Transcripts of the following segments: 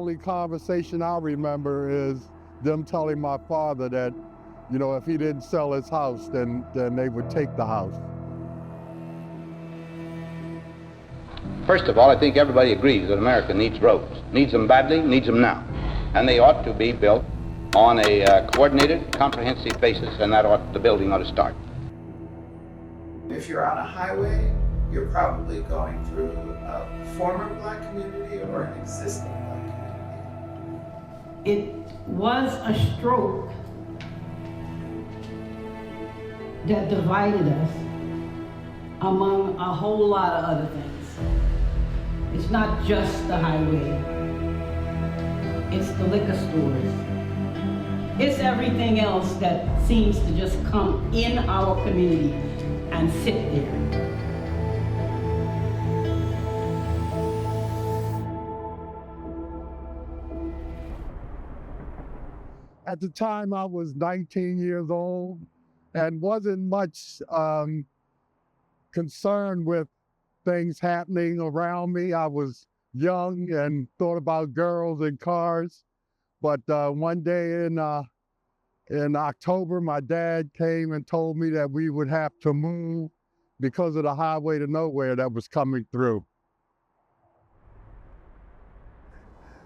only conversation I remember is them telling my father that, you know, if he didn't sell his house, then they would take the house. First of all, I think everybody agrees that America needs roads. Needs them badly, needs them now. And they ought to be built on a coordinated, comprehensive basis, and the building ought to start. If you're on a highway, you're probably going through a former black community or an existing black community. It was a stroke that divided us among a whole lot of other things. It's not just the highway. It's the liquor stores. It's everything else that seems to just come in our community and sit there. At the time, I was 19 years old and wasn't much concerned with things happening around me. I was young and thought about girls and cars. But one day in October, my dad came and told me that we would have to move because of the highway to nowhere that was coming through.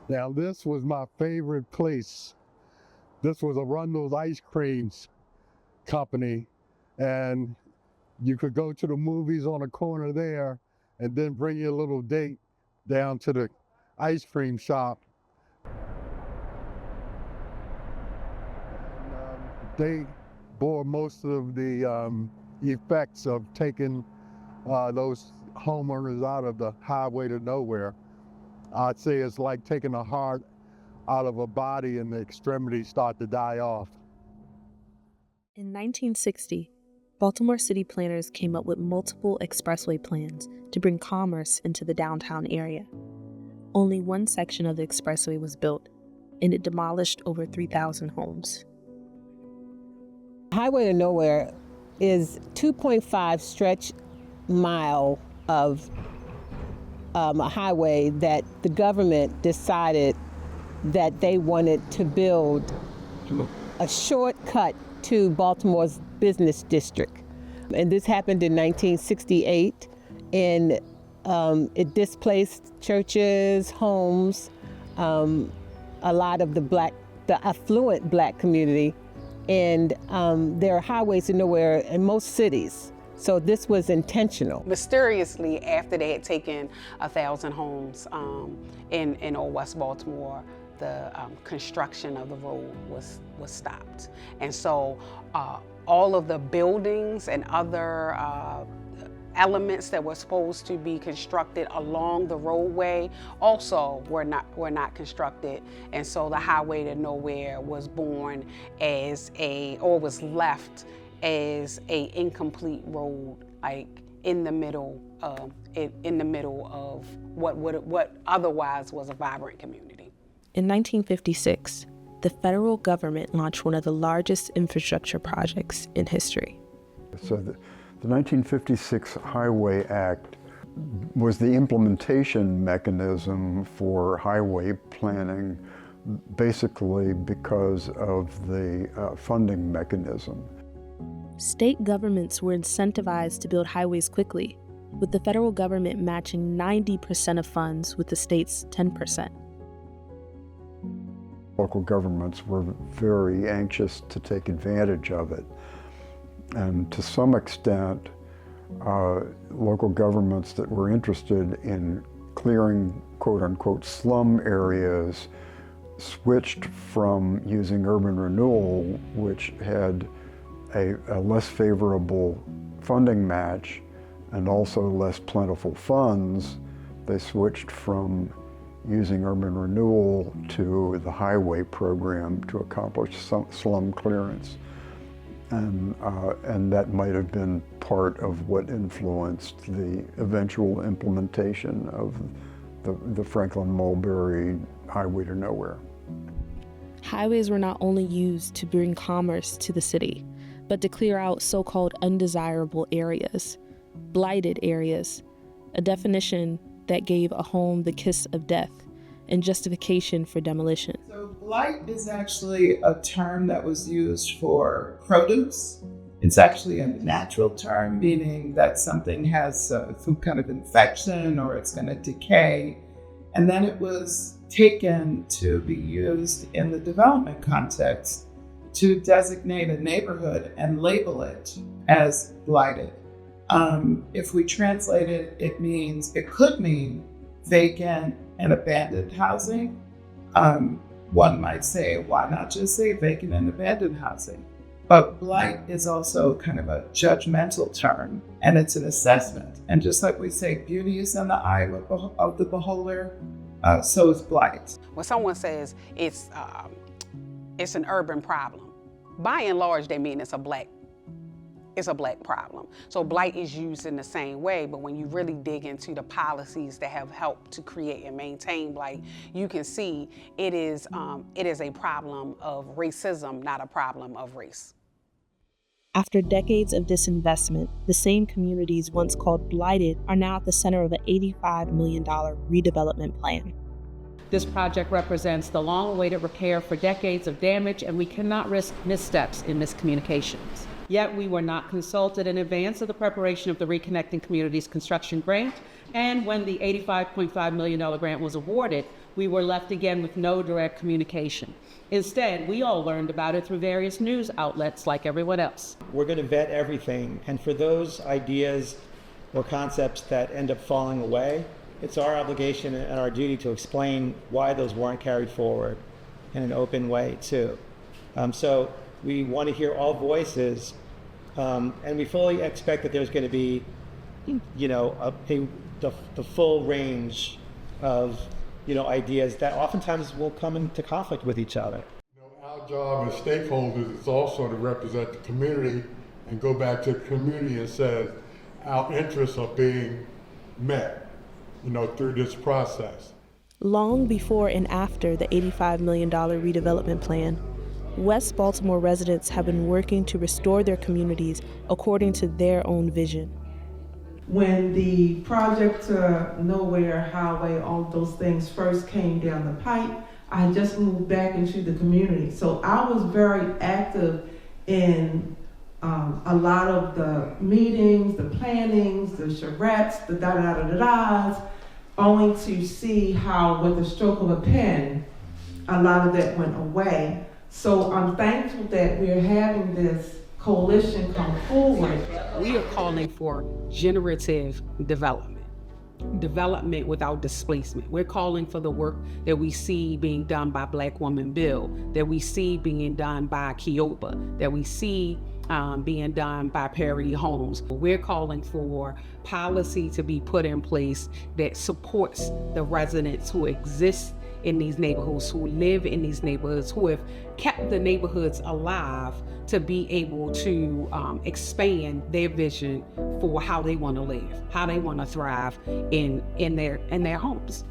Now, this was my favorite place. This was Arundel's Ice Creams Company, and you could go to the movies on the corner there and then bring your little date down to the ice cream shop. They bore most of the effects of taking those homeowners out of the highway to nowhere. I'd say it's like taking a heart out of a body and the extremities start to die off. In 1960, Baltimore city planners came up with multiple expressway plans to bring commerce into the downtown area. Only one section of the expressway was built, and it demolished over 3,000 homes. Highway to Nowhere is 2.5 stretch mile of a highway that the government decided that they wanted to build a shortcut to Baltimore's business district. And this happened in 1968, and it displaced churches, homes, a lot of the affluent black community, and there are highways to nowhere in most cities. So this was intentional. Mysteriously, after they had taken 1,000 homes in Old West Baltimore, the construction of the road was stopped. And so all of the buildings and other elements that were supposed to be constructed along the roadway also were not constructed. And so the Highway to Nowhere was born as was left as a incomplete road, like in the middle of what otherwise was a vibrant community. In 1956, the federal government launched one of the largest infrastructure projects in history. So the 1956 Highway Act was the implementation mechanism for highway planning, basically because of the funding mechanism. State governments were incentivized to build highways quickly, with the federal government matching 90% of funds with the state's 10%. Local governments were very anxious to take advantage of it. And to some extent, local governments that were interested in clearing quote-unquote slum areas switched from using urban renewal, which had a less favorable funding match and also less plentiful funds. They switched from using urban renewal to the highway program to accomplish slum clearance. And that might have been part of what influenced the eventual implementation of the Franklin Mulberry Highway to Nowhere. Highways were not only used to bring commerce to the city, but to clear out so-called undesirable areas, blighted areas, a definition that gave a home the kiss of death and justification for demolition. So blight is actually a term that was used for produce. It's actually a natural term, meaning that something has some kind of infection or it's going to decay. And then it was taken to be used in the development context to designate a neighborhood and label it as blighted. If we translate it, it could mean vacant and abandoned housing. One might say, why not just say vacant and abandoned housing? But blight is also kind of a judgmental term, and it's an assessment. And just like we say, beauty is in the eye of the beholder, so is blight. When someone says it's an urban problem, by and large, they mean it's a black problem. So blight is used in the same way, but when you really dig into the policies that have helped to create and maintain blight, you can see it is a problem of racism, not a problem of race. After decades of disinvestment, the same communities once called blighted are now at the center of an $85 million redevelopment plan. This project represents the long-awaited repair for decades of damage, and we cannot risk missteps in miscommunications. Yet we were not consulted in advance of the preparation of the Reconnecting Communities construction grant, and when the $85.5 million grant was awarded, we were left again with no direct communication. Instead, we all learned about it through various news outlets like everyone else. We're going to vet everything, and for those ideas or concepts that end up falling away, it's our obligation and our duty to explain why those weren't carried forward in an open way too. So we want to hear all voices, and we fully expect that there's going to be, the full range of, ideas that oftentimes will come into conflict with each other. Our job as stakeholders is also to represent the community and go back to the community and say our interests are being met, through this process. Long before and after the $85 million redevelopment plan, West Baltimore residents have been working to restore their communities according to their own vision. When the project to Nowhere Highway, all those things first came down the pipe, I had just moved back into the community. So I was very active in a lot of the meetings, the plannings, the charrettes, the da-da-da-da-das, only to see how with the stroke of a pen, a lot of that went away. So I'm thankful that we're having this coalition come forward. We are calling for generative development without displacement. We're calling for the work that we see being done by Black Woman Bill, that we see being done by Kiopa, that we see being done by Parity Homes. We're calling for policy to be put in place that supports the residents who exist in these neighborhoods, who live in these neighborhoods, who have kept the neighborhoods alive to be able to expand their vision for how they want to live, how they want to thrive in their homes.